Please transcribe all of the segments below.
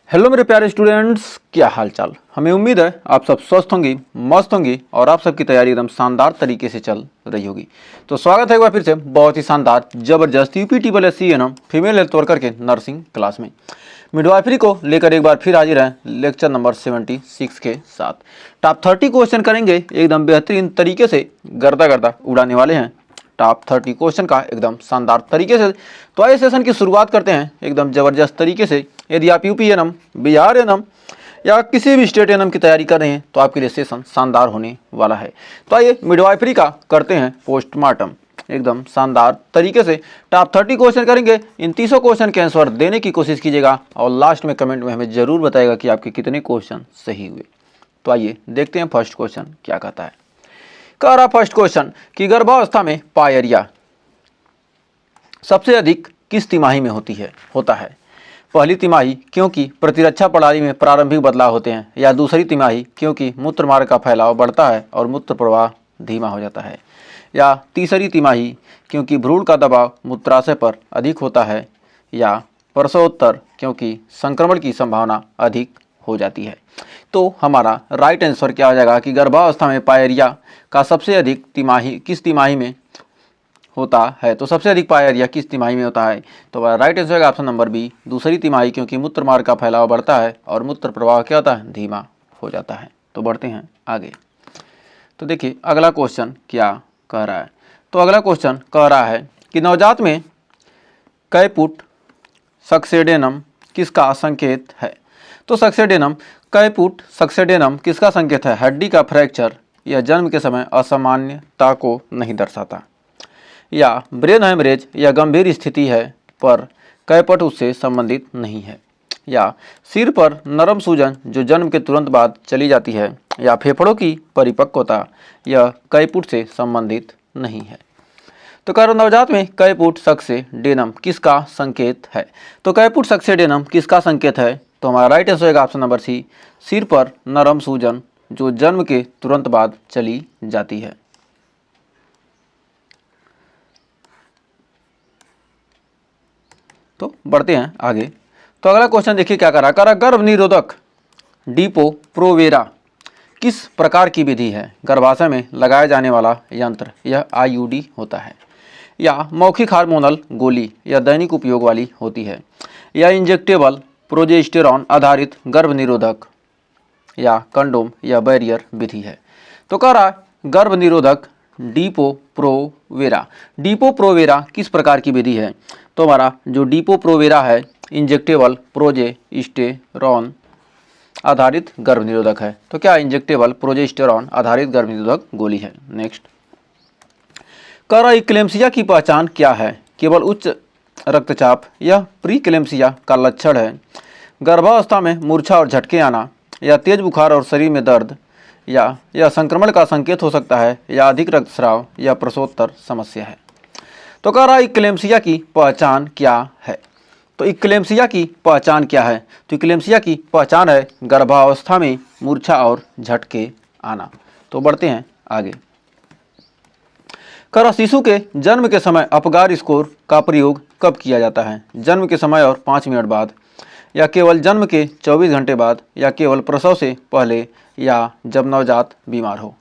Hello मेरे प्यारे students, क्या हाल चाल। हमें उम्मीद है आप सब स्वस्थ होंगी, मस्त होंगी और आप सबकी तैयारी एकदम शानदार तरीके से चल रही होगी। तो स्वागत है एक बार फिर से बहुत ही शानदार जबरदस्त UP-SSC फीमेल हेल्थ वर्कर के नर्सिंग क्लास में मिडवाइफरी को लेकर एक बार फिर हाजिर हैं लेक्चर नंबर 76 के साथ। टॉप 30 क्वेश्चन करेंगे एकदम बेहतरीन तरीके से, गर्दा उड़ाने वाले हैं टॉप 30 क्वेश्चन का एकदम शानदार तरीके से। तो आइए सेशन की शुरुआत करते हैं एकदम ज़बरदस्त तरीके से। यदि आप UP बिहार या किसी भी स्टेट की तैयारी कर रहे हैं तो आपके लिए सेशन शानदार होने वाला है। तो आइए मिडवाइफरी का करते हैं पोस्टमार्टम एकदम शानदार तरीके से। टॉप 30 क्वेश्चन करेंगे, इन 30 क्वेश्चन के आंसर देने की कोशिश कीजिएगा और लास्ट में कमेंट में हमें ज़रूर बताएगा कि आपके कितने क्वेश्चन सही हुए। तो आइए देखते हैं फर्स्ट क्वेश्चन क्या कहता है। कह रहा फर्स्ट क्वेश्चन कि गर्भावस्था में पायरिया सबसे अधिक किस तिमाही में होता है। पहली तिमाही क्योंकि प्रतिरक्षा प्रणाली में प्रारंभिक बदलाव होते हैं, या दूसरी तिमाही क्योंकि मूत्र मार्ग का फैलाव बढ़ता है और मूत्र प्रवाह धीमा हो जाता है, या तीसरी तिमाही क्योंकि भ्रूण का दबाव मूत्राशय पर अधिक होता है, या प्रसवोत्तर क्योंकि संक्रमण की संभावना अधिक हो जाती है। तो हमारा राइट आंसर क्या हो जाएगा कि गर्भावस्था में पायरिया का सबसे अधिक तिमाही किस तिमाही में होता है। तो सबसे अधिक पायरिया किस तिमाही में होता है, तो राइट आंसर है ऑप्शन नंबर बी, दूसरी तिमाही क्योंकि मूत्र मार्ग का फैलाव बढ़ता है और मूत्र प्रवाह क्या होता है, धीमा हो जाता है। तो बढ़ते हैं आगे। तो देखिए अगला क्वेश्चन क्या कह रहा है। तो अगला क्वेश्चन कह रहा है कि नवजात में कैपुट सक्सेडेनम किसका संकेत है। तो कैपुट सक्सेडेनम किसका संकेत है। हड्डी का फ्रैक्चर या जन्म के समय असामान्यता को नहीं दर्शाता, या ब्रेन हेमरेज या गंभीर स्थिति है पर कैपट उससे संबंधित नहीं है, या सिर पर नरम सूजन जो जन्म के तुरंत बाद चली जाती है, या फेफड़ों की परिपक्वता यह कैपुट से संबंधित नहीं है। तो कह रहा नवजात में कैपुट सक्सेडेनम किसका संकेत है। तो कैपुट सक्सेडेनम किसका संकेत है, तो हमारा राइट आंसर होगा ऑप्शन नंबर सी, सिर पर नरम सूजन जो जन्म के तुरंत बाद चली जाती है। तो बढ़ते हैं आगे। तो अगला क्वेश्चन देखिए क्या कर रहा है। गर्भ निरोधक डीपो प्रोवेरा किस प्रकार की विधि है। गर्भाशय में लगाया जाने वाला यंत्र यह IUD होता है, या मौखिक हार्मोनल गोली या दैनिक उपयोग वाली होती है, या इंजेक्टेबल प्रोजेस्टेरॉन आधारित गर्भ निरोधक, या कंडोम या बैरियर विधि है। तो कह रहा गर्भ निरोधक डीपो प्रोवेरा किस प्रकार की विधि है। तो हमारा जो डीपो प्रोवेरा है इंजेक्टेबल प्रोजेस्टेरॉन आधारित गर्भ निरोधक है। तो क्या इंजेक्टेबल प्रोजेस्टेरॉन आधारित गर्भ निरोधक गोली है। नेक्स्ट कह रहा इक्लेम्सिया की पहचान क्या है। केवल उच्च रक्तचाप यह प्रीक्लेम्सिया का लक्षण है। गर्भावस्था में मूर्छा और झटके आना, या तेज बुखार और शरीर में दर्द, या यह संक्रमण का संकेत हो सकता है, या अधिक रक्तस्राव या प्रसवोत्तर समस्या है। तो कह रहा इक्लेम्सिया की पहचान क्या है। तो इक्लेम्सिया की पहचान क्या है। तो इक्लेम्सिया की पहचान है गर्भावस्था में मूर्छा और झटके आना। तो बढ़ते हैं आगे। कह रहा शिशु के जन्म के समय अपगार स्कोर का प्रयोग कब किया जाता है। जन्म के समय और 5 मिनट बाद, या केवल जन्म के 24 घंटे बाद, या केवल प्रसव से पहले, या जब नवजात बीमार हो।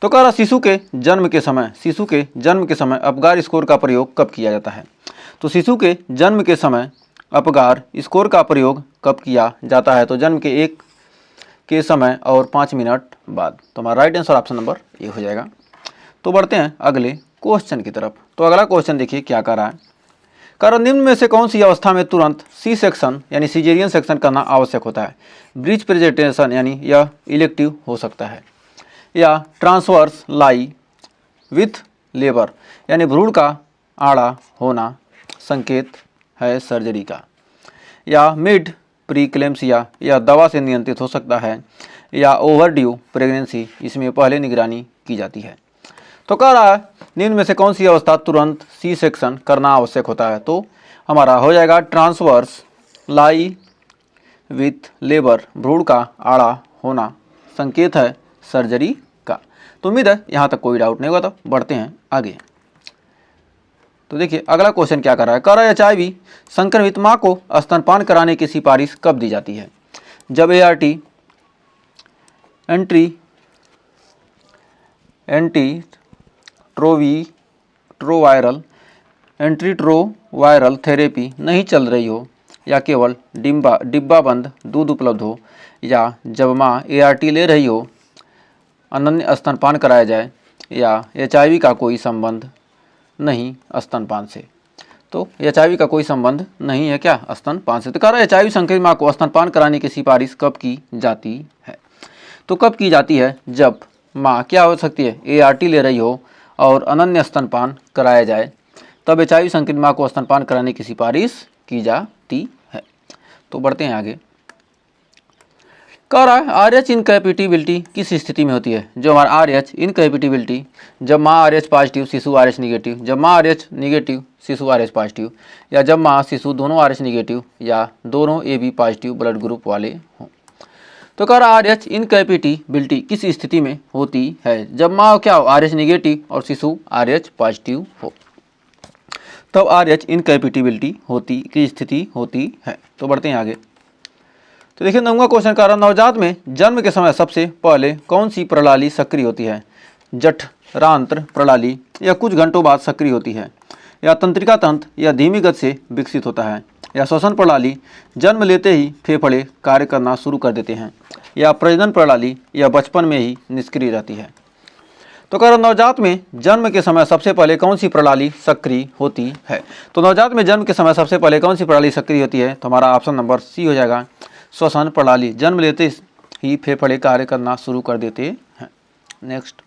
तो कह रहा शिशु के जन्म के समय अपगार स्कोर का प्रयोग कब किया जाता है। तो शिशु के जन्म के समय अपगार स्कोर का प्रयोग कब किया जाता है। तो जन्म के 1 के समय और 5 मिनट बाद। तो हमारा right answer option number A हो जाएगा। तो बढ़ते हैं अगले क्वेश्चन की तरफ। तो अगला क्वेश्चन देखिए क्या कर रहा है। कारण निम्न में से कौन सी अवस्था में तुरंत सी सेक्शन यानी सीजेरियन सेक्शन करना आवश्यक होता है। ब्रीच प्रेजेंटेशन यानी यह इलेक्टिव हो सकता है, या ट्रांसवर्स लाई विथ लेबर यानी भ्रूण का आड़ा होना संकेत है सर्जरी का, या मिड प्रीक्लेम्सिया यह दवा से नियंत्रित हो सकता है, या ओवरड्यू प्रेगनेंसी इसमें पहले निगरानी की जाती है। तो कह रहा है निम्न में से कौन सी अवस्था तुरंत सी सेक्शन करना आवश्यक होता है। तो हमारा हो जाएगा ट्रांसवर्स लाई विथ लेबर, भ्रूण का आड़ा होना संकेत है सर्जरी का। तो उम्मीद है यहाँ तक कोई डाउट नहीं होगा। तो बढ़ते हैं आगे। तो देखिए अगला क्वेश्चन क्या कर रहा है, कह रहा है HIV संक्रमित माँ को स्तनपान कराने की सिफारिश कब दी जाती है? जब ART एंटीट्रोवायरल थेरेपी नहीं चल रही हो, या केवल डिब्बा बंद दूध उपलब्ध हो, या जब माँ ART ले रही हो अनन्य स्तनपान कराया जाए, या HIV का कोई संबंध नहीं स्तनपान से। तो HIV का कोई संबंध नहीं है क्या स्तनपान से। तो कह रहा है HIV संक्रमित माँ को स्तनपान कराने की सिफारिश कब की जाती है? तो कब की जाती है? जब माँ क्या हो सकती है, ART ले रही हो और अनन्य स्तनपान कराया जाए, तब HIV संक्रमित माँ को स्तनपान कराने की सिफारिश की जाती है। तो बढ़ते हैं आगे। कह रहा है RH इनकैपेबिलिटी किस स्थिति में होती है? जो हमारा RH इनकैपेबिलिटी, जब माँ RH पॉजिटिव शिशु RH निगेटिव, जब माँ RH निगेटिव शिशु RH पॉजिटिव, या जब माँ शिशु दोनों RH निगेटिव या दोनों AB पॉजिटिव ब्लड ग्रुप वाले हों। तो कह रहा RH इनकैपेबिलिटी किस स्थिति में होती है? जब माँ क्या हो RH निगेटिव और शिशु RH पॉजिटिव हो, तब RH इनकैपेबिलिटी की स्थिति होती है। तो बढ़ते हैं आगे। तो देखिए 9वां क्वेश्चन कह रहा है, नवजात में जन्म के समय सबसे पहले कौन सी प्रणाली सक्रिय होती है? जठरांत्र प्रणाली, या कुछ घंटों बाद सक्रिय होती है, या तंत्रिका तंत्र या धीमी गति से विकसित होता है, या श्वसन प्रणाली जन्म लेते ही फेफड़े कार्य करना शुरू कर देते हैं, या प्रजनन प्रणाली या बचपन में ही निष्क्रिय रहती है। तो कह रहा नवजात में जन्म के समय सबसे पहले कौन सी प्रणाली सक्रिय होती है? तो नवजात में जन्म के समय सबसे पहले कौन सी प्रणाली सक्रिय होती है? तो हमारा ऑप्शन नंबर C हो जाएगा, श्वसन प्रणाली। जन्म लेते ही फेफड़े कार्य करना शुरू कर देते हैं। नेक्स्ट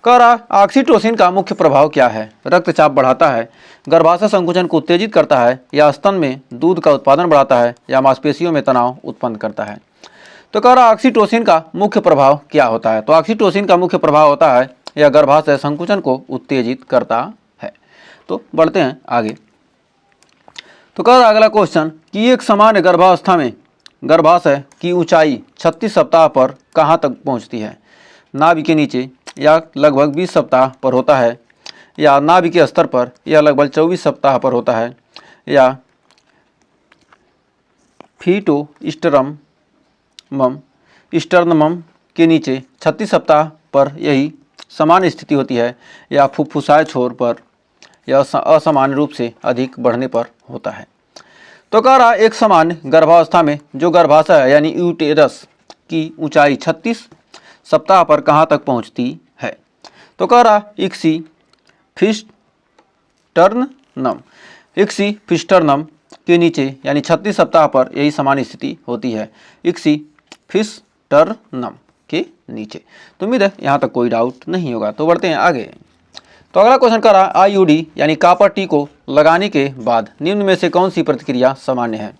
कह रहा ऑक्सीटोसिन का मुख्य प्रभाव क्या है? रक्तचाप बढ़ाता है, गर्भाशय संकुचन को उत्तेजित करता है, या स्तन में दूध का उत्पादन बढ़ाता है, या मांसपेशियों में तनाव उत्पन्न करता है। तो कह रहा ऑक्सीटोसिन का मुख्य प्रभाव क्या होता है? तो ऑक्सीटोसिन का मुख्य प्रभाव होता है यह गर्भाशय संकुचन को उत्तेजित करता है। तो बढ़ते हैं आगे। तो कह रहा अगला क्वेश्चन कि एक सामान्य गर्भावस्था में गर्भाशय की ऊंचाई 36 सप्ताह पर कहाँ तक पहुँचती है? नाभि के नीचे, या लगभग 20 सप्ताह पर होता है, या नाभि के स्तर पर, या लगभग 24 सप्ताह पर होता है, या फीटो स्टर्नमम के नीचे 36 सप्ताह पर यही सामान्य स्थिति होती है, या फुफ्फुसाए छोर पर, या असामान्य रूप से अधिक बढ़ने पर होता है। तो कह रहा एक सामान्य गर्भावस्था में जो गर्भाशय है यानी यूटेरस की ऊंचाई 36 सप्ताह पर कहाँ तक पहुँचती है? तो कह रहा इक्सी फिस्टर्नम के नीचे यानी 36 सप्ताह पर यही सामान्य स्थिति होती है, इक्सी फिस्टर्नम के नीचे। तो उम्मीद है यहाँ तक कोई डाउट नहीं होगा। तो बढ़ते हैं आगे। तो अगला क्वेश्चन कर रहा है IUD यानी कॉपर टी को लगाने के बाद निम्न में से कौन सी प्रतिक्रिया सामान्य है?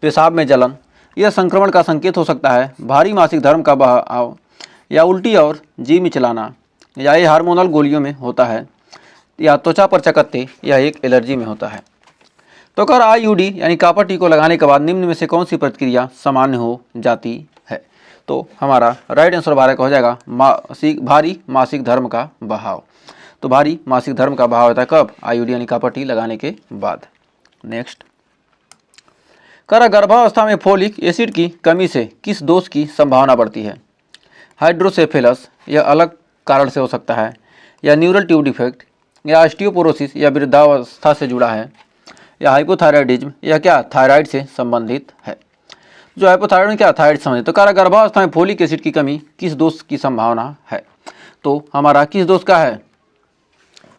पेशाब में जलन, यह संक्रमण का संकेत हो सकता है, भारी मासिक धर्म का बहाव, या उल्टी और जी मिचलाना, या ये हार्मोनल गोलियों में होता है, या त्वचा पर चकत्ते, या एक एलर्जी में होता है। तो कह रहा IUD यानी कॉपर टी को लगाने के बाद निम्न में से कौन सी प्रतिक्रिया सामान्य हो जाती है? तो हमारा राइट आंसर 12 का हो जाएगा भारी मासिक धर्म का बहाव। तो भारी मासिक धर्म का बहाव होता है कब? IUD यानी कॉपर टी लगाने के बाद। नेक्स्ट कह रहा गर्भावस्था में फोलिक एसिड की कमी से किस दोष की संभावना बढ़ती है? हाइड्रोसेफेलस, यह अलग कारण से हो सकता है, या न्यूरल ट्यूब डिफेक्ट, या ऑस्टियोपोरोसिस, या वृद्धावस्था से जुड़ा है, या हाइपोथायराइडिज्म, या क्या थायराइड से संबंधित है। जो हाइपोथायराइड में क्या थायराइड संबंधित। तो कह रहा गर्भावस्था में फोलिक एसिड की कमी किस दोष की संभावना है? तो हमारा किस दोष का है?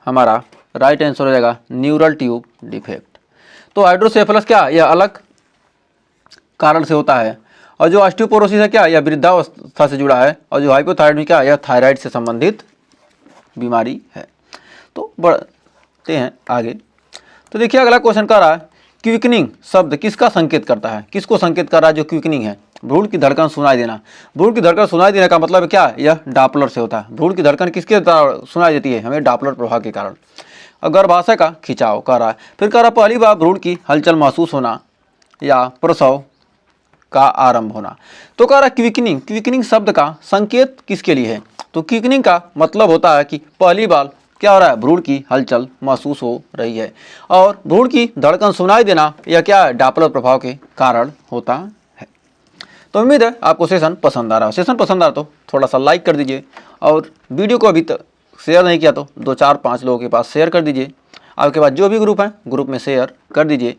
हमारा राइट आंसर हो जाएगा न्यूरल ट्यूब डिफेक्ट। तो हाइड्रोसेफेलस क्या यह अलग कारण से होता है, और जो ऑस्टियोपोरोसिस है क्या यह वृद्धावस्था से जुड़ा है, और जो हाइपोथायराइड में क्या यह थायराइड से संबंधित बीमारी है। तो बढ़ते हैं आगे। तो देखिए अगला क्वेश्चन कर रहा है क्विकनिंग शब्द किसका संकेत करता है? किसको संकेत कर रहा है जो क्विकनिंग है? भ्रूण की धड़कन सुनाई देना। भ्रूण की धड़कन सुनाई देने का मतलब क्या? यह डॉपलर से होता है। भ्रूण की धड़कन किसके द्वारा सुनाई देती है? हमें डॉपलर प्रभाव के कारण। और गर्भाशय का खिंचाव कर रहा है। फिर कह रहा पहली बार भ्रूण की हलचल महसूस होना, या प्रसव का आरंभ होना। तो कह रहा क्विकनिंग शब्द का संकेत किसके लिए है? तो क्विकनिंग का मतलब होता है कि पहली बार क्या हो रहा है, भ्रूण की हलचल महसूस हो रही है। और भ्रूण की धड़कन सुनाई देना यह क्या है, डॉपलर प्रभाव के कारण होता है। तो उम्मीद है आपको सेशन पसंद आ रहा है। सेशन पसंद आ रहा तो थोड़ा सा लाइक कर दीजिए और वीडियो को अभी तक शेयर नहीं किया तो 2-4-5 लोगों के पास शेयर कर दीजिए। आपके पास जो भी ग्रुप है ग्रुप में शेयर कर दीजिए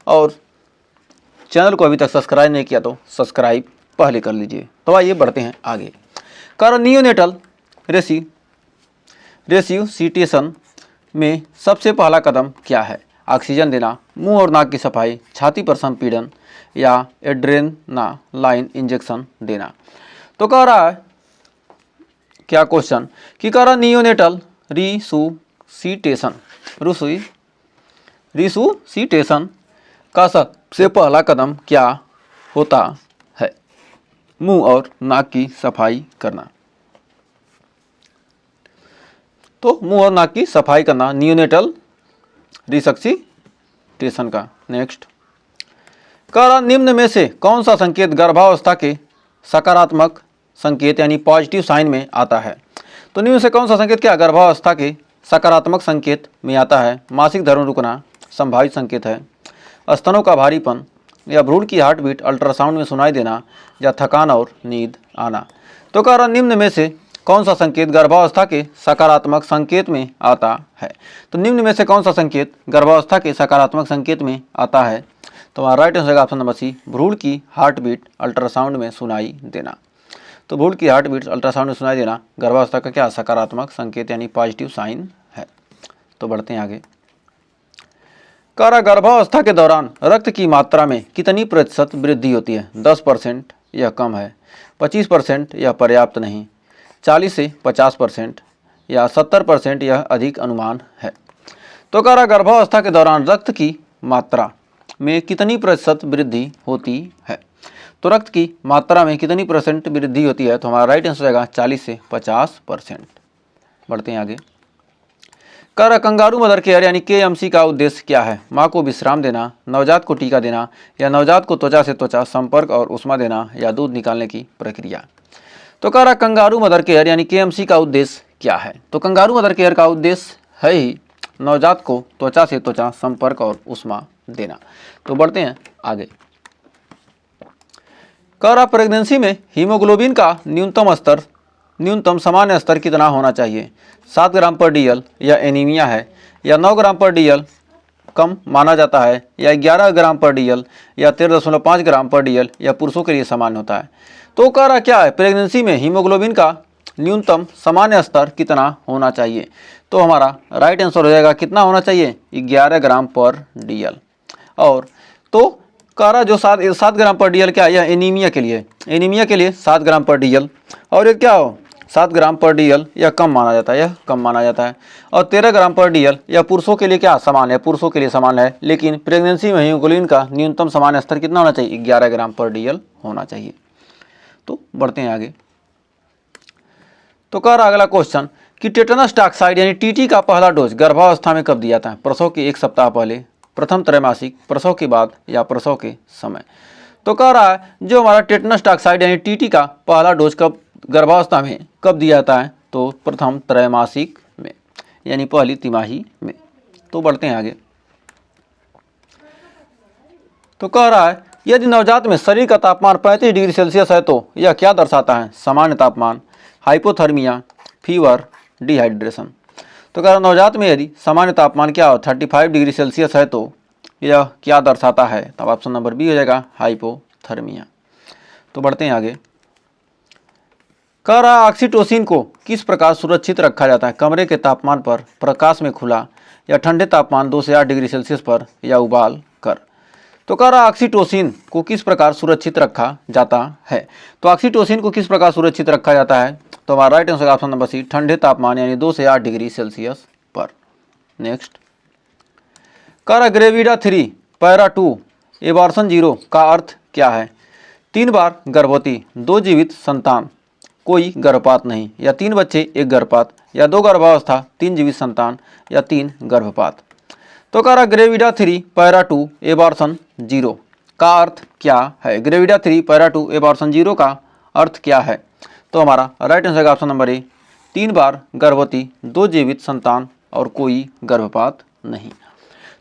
और चैनल को अभी तक सब्सक्राइब नहीं किया तो सब्सक्राइब पहले कर लीजिए। तो आइए बढ़ते हैं आगे। कारण नियोनेटल रेसिसिटेशन में सबसे पहला कदम क्या है, ऑक्सीजन देना, मुंह और नाक की सफाई, छाती पर संपीड़न या एड्रेनालाइन इंजेक्शन देना। तो कह रहा है क्या क्वेश्चन कि कह रहा नियोनेटल रिसुसिटेशन का सबसे पहला कदम क्या होता है, मुंह और नाक की सफाई करना। तो मुंह और नाक की सफाई करना नियोनेटल रिससिटेशन का। नेक्स्ट कह रहा निम्न में से कौन सा संकेत गर्भावस्था के सकारात्मक संकेत यानी पॉजिटिव साइन में आता है। तो निम्न से कौन सा संकेत क्या गर्भावस्था के सकारात्मक संकेत में आता है, मासिक धर्म रुकना संभावित संकेत है, स्तनों का भारीपन या भ्रूण की हार्ट बीट अल्ट्रासाउंड में सुनाई देना या थकान और नींद आना। तो कह रहा निम्न में से कौन सा संकेत गर्भावस्था के सकारात्मक संकेत में आता है। तो निम्न में से कौन सा संकेत गर्भावस्था के सकारात्मक संकेत में आता है। तो हमारा right answer option number C, भ्रूण की हार्ट बीट अल्ट्रासाउंड में सुनाई देना। तो भ्रूण की हार्ट बीट अल्ट्रासाउंड में सुनाई देना गर्भावस्था का क्या सकारात्मक संकेत यानी पॉजिटिव साइन है। तो बढ़ते हैं आगे। कह रहा गर्भावस्था के दौरान रक्त की मात्रा में कितनी प्रतिशत वृद्धि होती है, 10% यह कम है, 25% यह पर्याप्त नहीं, 40 से 50% या 70% यह अधिक अनुमान है। तो कह रहा गर्भावस्था के दौरान रक्त की मात्रा में कितनी प्रतिशत वृद्धि होती है। तो रक्त की मात्रा में कितनी % वृद्धि होती है। तो हमारा राइट आंसर आएगा 40 से 50%। बढ़ते हैं आगे। कह रहा कंगारू मदर केयर यानी KMC का उद्देश्य क्या है, माँ को विश्राम देना, नवजात को टीका देना या नवजात को त्वचा से त्वचा संपर्क और उष्मा देना या दूध निकालने की प्रक्रिया। तो कह रहा कंगारू मदर केयर यानी KMC का उद्देश्य क्या है। तो कंगारू मदर केयर का उद्देश्य है ही नवजात को त्वचा से त्वचा संपर्क और उष्मा देना। तो बढ़ते हैं आगे। कह रहा प्रेगनेंसी में हीमोग्लोबिन का न्यूनतम सामान्य स्तर कितना होना चाहिए, 7 ग्राम पर DL या एनीमिया है, या 9 ग्राम पर DL कम माना जाता है, या 11 ग्राम पर DL या 13.5 ग्राम पर DL या पुरुषों के लिए समान होता है। तो कह रहा क्या है, प्रेगनेंसी में हीमोग्लोबिन का न्यूनतम सामान्य स्तर कितना होना चाहिए। तो हमारा राइट आंसर हो जाएगा कितना होना चाहिए, 11 ग्राम पर DL। और तो कह रहा जो 7 ग्राम पर DL क्या है, यह एनीमिया के लिए 7 ग्राम पर DL, और ये क्या हो 7 ग्राम पर DL यह कम माना जाता है, और 13 ग्राम पर DL यह पुरुषों के लिए क्या समान है, पुरुषों के लिए समान है। लेकिन प्रेगनेंसी में हीमोग्लोबिन का न्यूनतम सामान्य स्तर कितना होना चाहिए, 11 ग्राम पर DL होना चाहिए। तो बढ़ते हैं आगे। तो कह रहा अगला क्वेश्चन कि टेटनस टॉक्साइड यानी TT का पहला डोज गर्भावस्था में कब दिया जाता है, प्रसव के 1 सप्ताह पहले, प्रथम त्रैमासिक, प्रसव के बाद या प्रसव के समय। तो कह रहा है जो हमारा टेटनस टॉक्साइड यानी TT का पहला डोज कब गर्भावस्था में कब दिया जाता है, तो प्रथम त्रैमासिक में यानी पहली तिमाही में। तो बढ़ते हैं आगे। तो कह रहा है यदि नवजात में शरीर का तापमान 35 डिग्री सेल्सियस है तो यह क्या दर्शाता है, सामान्य तापमान, हाइपोथर्मिया, फीवर, डिहाइड्रेशन। तो कह रहा नवजात में यदि सामान्य तापमान क्या हो 35 डिग्री सेल्सियस है तो यह क्या दर्शाता है। तब ऑप्शन नंबर बी हो जाएगा, हाइपोथर्मिया। तो बढ़ते हैं आगे। कह रहा ऑक्सीटोसिन को किस प्रकार सुरक्षित रखा जाता है, कमरे के तापमान पर, प्रकाश में खुला या ठंडे तापमान 2 से 8 डिग्री सेल्सियस पर या उबाल कर। तो कह रहा ऑक्सीटोसिन को किस प्रकार सुरक्षित रखा जाता है। तो ऑक्सीटोसिन को किस प्रकार सुरक्षित रखा जाता है। तो हमारा right answer option number C, ठंडे तापमान यानी 2 से 8 डिग्री सेल्सियस पर। नेक्स्ट कह रहा ग्रेविडा 3 पैरा 2 एबॉर्शन 0 का अर्थ क्या है, 3 बार गर्भवती, 2 जीवित संतान, कोई गर्भपात नहीं, या 3 बच्चे 1 गर्भपात, या 2 गर्भावस्था 3 जीवित संतान, या 3 गर्भपात। तो कह रहा ग्रेविडा 3 पैरा 2 एबॉर्शन 0 का अर्थ क्या है, ग्रेविडा 3 पैरा 2 एबॉर्शन 0 का अर्थ क्या है। तो हमारा right answer option number A, 3 बार गर्भवती, 2 जीवित संतान और कोई गर्भपात नहीं।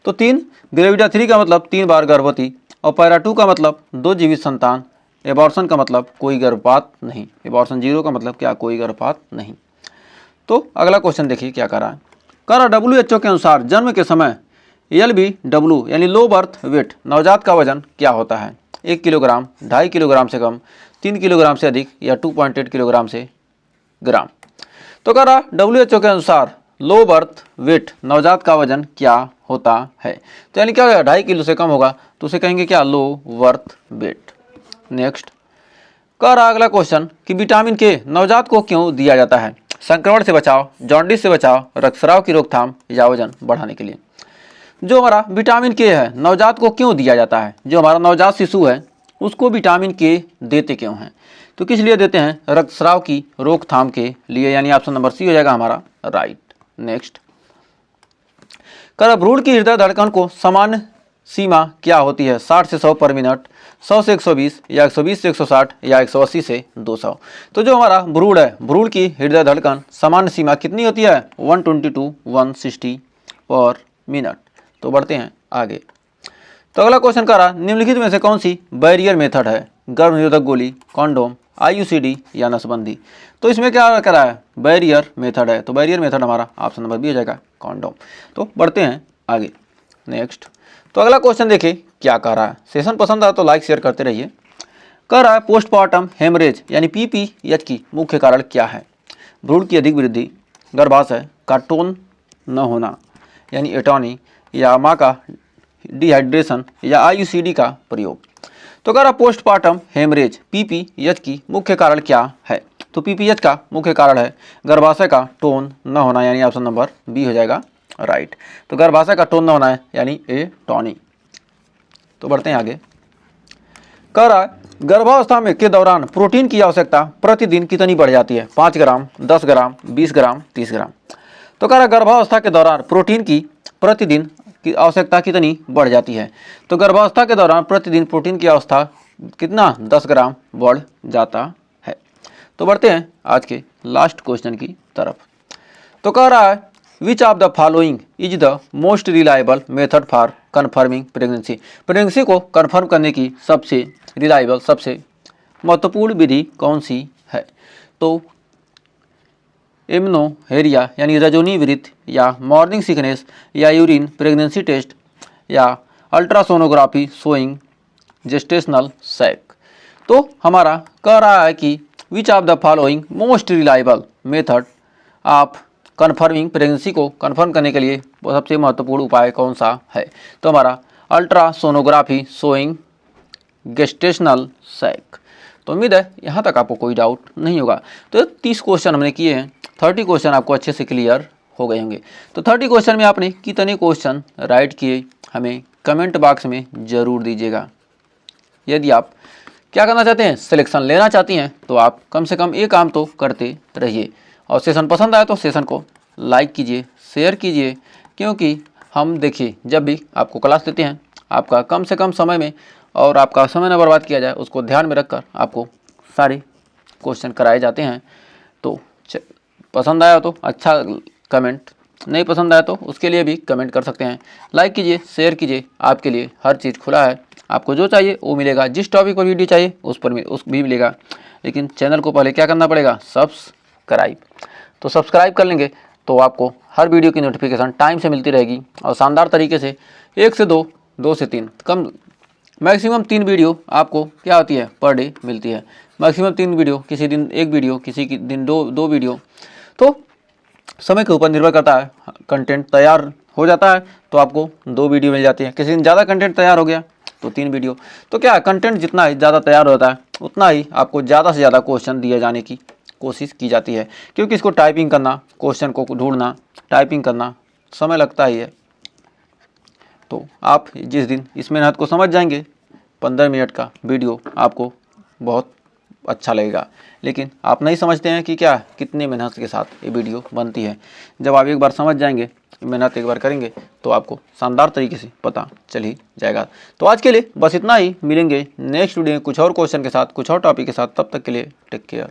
तो 3 ग्रेविडा 3 का मतलब 3 बार गर्भवती और पैरा 2 का मतलब 2 जीवित संतान, एबॉर्शन का मतलब कोई गर्भपात नहीं, एबॉर्शन 0 का मतलब क्या, कोई गर्भपात नहीं। तो अगला क्वेश्चन देखिए क्या कह रहा है। कह रहा WHO के अनुसार जन्म के समय LBW यानी लो बर्थ वेट नवजात का वजन क्या होता है? 1 किलोग्राम, 2.5 किलोग्राम से कम, 3 किलोग्राम से अधिक या 2.8 किलोग्राम से ग्राम। तो कह रहा WHO के अनुसार लो बर्थ वेट नवजात का वजन क्या होता है? तो यानी क्या होगा, 2.5 किलो से कम होगा तो उसे कहेंगे क्या, लो बर्थ वेट। नेक्स्ट कह रहा अगला क्वेश्चन कि विटामिन के नवजात को क्यों दिया जाता है? संक्रमण से बचाव, जॉन्डिस से बचाव, रक्तस्राव की रोकथाम या वजन बढ़ाने के लिए। जो हमारा विटामिन के है नवजात को क्यों दिया जाता है? जो हमारा नवजात शिशु है उसको विटामिन के देते क्यों हैं? तो किस लिए देते हैं? रक्तस्राव की रोकथाम के लिए, यानी ऑप्शन नंबर सी हो जाएगा हमारा राइट। नेक्स्ट कर भ्रूण की हृदय धड़कन को सामान्य सीमा क्या होती है? 60 से 100 पर मिनट, 100 से 120 या 120 से 160 या 180 से 200। तो जो हमारा भ्रूण है, भ्रूण की हृदय धड़कन सामान्य सीमा कितनी होती है? 120 to 160 पर मिनट। तो बढ़ते हैं आगे। तो अगला क्वेश्चन कह रहा निम्नलिखित में से कौन सी बैरियर मेथड है? गर्भ निरोधक गोली, कॉन्डोम, IUCD या नसबंदी। तो इसमें क्या कर रहा है? बैरियर मेथड है। तो बैरियर मेथड हमारा ऑप्शन नंबर बी हो जाएगा, कॉन्डोम। तो बढ़ते हैं आगे। नेक्स्ट तो अगला क्वेश्चन देखिए क्या कह रहा है। सेशन पसंद आया तो लाइक शेयर करते रहिए। कह रहा है पोस्टमार्टम हेमरेज यानी PPH की मुख्य कारण क्या है? भ्रूण की अधिक वृद्धि, गर्भाशय का टोन न होना यानी एटॉनी, या माँ का डिहाइड्रेशन या IUCD का प्रयोग। तो कह रहा पोस्टमार्टम हेमरेज PPH की मुख्य कारण क्या है? तो PPH का मुख्य कारण है गर्भाशय का टोन न होना, यानी ऑप्शन नंबर बी हो जाएगा राइट। तो गर्भाशय का टोन न होना है यानी एटॉनी। तो बढ़ते हैं आगे। कह रहा है गर्भावस्था में के दौरान प्रोटीन की आवश्यकता प्रतिदिन कितनी बढ़ जाती है? 5 ग्राम, 10 ग्राम, 20 ग्राम, 30 ग्राम। तो कह रहा गर्भावस्था के दौरान प्रोटीन की प्रतिदिन की आवश्यकता कितनी बढ़ जाती है? तो गर्भावस्था के दौरान प्रतिदिन प्रोटीन की आवश्यकता कितना, 10 ग्राम बढ़ जाता है। तो बढ़ते हैं आज के लास्ट क्वेश्चन की तरफ। तो कह रहा है which of the following is the most reliable method for confirming pregnancy. Pregnancy को कन्फर्म करने की सबसे रिलायबल, सबसे महत्वपूर्ण विधि कौन सी है? तो एमनोहेरिया यानी रजोनी वृत्त, या मॉर्निंग सिकनेस, या यूरिन प्रेगनेंसी टेस्ट, या अल्ट्रासोनोग्राफी शोइंग जेस्टेशनल सैक। तो हमारा कह रहा है कि which of the following most reliable method of confirming pregnancy को कन्फर्म करने के लिए सबसे महत्वपूर्ण उपाय कौन सा है? तो हमारा अल्ट्रासोनोग्राफी शोइंग गेस्टेशनल सैक। तो उम्मीद है यहाँ तक आपको कोई डाउट नहीं होगा। तो 30 क्वेश्चन हमने किए हैं, 30 क्वेश्चन आपको अच्छे से क्लियर हो गए होंगे। तो 30 क्वेश्चन में आपने कितने क्वेश्चन राइट किए हमें कमेंट बॉक्स में ज़रूर दीजिएगा। यदि आप क्या करना चाहते हैं, सिलेक्शन लेना चाहती हैं, तो आप कम से कम एक काम तो करते रहिए। और सेशन पसंद आए तो सेशन को लाइक कीजिए, शेयर कीजिए, क्योंकि हम देखिए जब भी आपको क्लास देते हैं आपका कम से कम समय में और आपका समय न बर्बाद किया जाए उसको ध्यान में रखकर आपको सारे क्वेश्चन कराए जाते हैं। तो पसंद आया तो अच्छा कमेंट, नहीं पसंद आया तो उसके लिए भी कमेंट कर सकते हैं। लाइक कीजिए, शेयर कीजिए, आपके लिए हर चीज़ खुला है। आपको जो चाहिए वो मिलेगा, जिस टॉपिक पर वीडियो चाहिए उस पर भी मिलेगा। लेकिन चैनल को पहले क्या करना पड़ेगा, सब्सक्राइब। तो सब्सक्राइब कर लेंगे तो आपको हर वीडियो की नोटिफिकेशन टाइम से मिलती रहेगी और शानदार तरीके से 1 से 2, 2 से 3, कम मैक्सिमम 3 वीडियो आपको क्या होती है पर डे मिलती है। मैक्सिमम 3 वीडियो, किसी दिन 1 वीडियो, किसी दिन दो वीडियो। तो समय के ऊपर निर्भर करता है। कंटेंट तैयार हो जाता है तो आपको 2 वीडियो मिल जाती है, किसी दिन ज़्यादा कंटेंट तैयार हो गया तो 3 वीडियो। तो क्या कंटेंट जितना ही ज़्यादा तैयार होता है उतना ही आपको ज़्यादा से ज़्यादा क्वेश्चन दिए जाने की कोशिश की जाती है, क्योंकि इसको टाइपिंग करना, क्वेश्चन को ढूंढना, टाइपिंग करना समय लगता ही है। तो आप जिस दिन इस मेहनत को समझ जाएंगे 15 मिनट का वीडियो आपको बहुत अच्छा लगेगा। लेकिन आप नहीं समझते हैं कि क्या कितनी मेहनत के साथ ये वीडियो बनती है। जब आप एक बार समझ जाएंगे, मेहनत एक बार करेंगे तो आपको शानदार तरीके से पता चल ही जाएगा। तो आज के लिए बस इतना ही। मिलेंगे नेक्स्ट वीडियो में कुछ और क्वेश्चन के साथ, कुछ और टॉपिक के साथ। तब तक के लिए टेक केयर।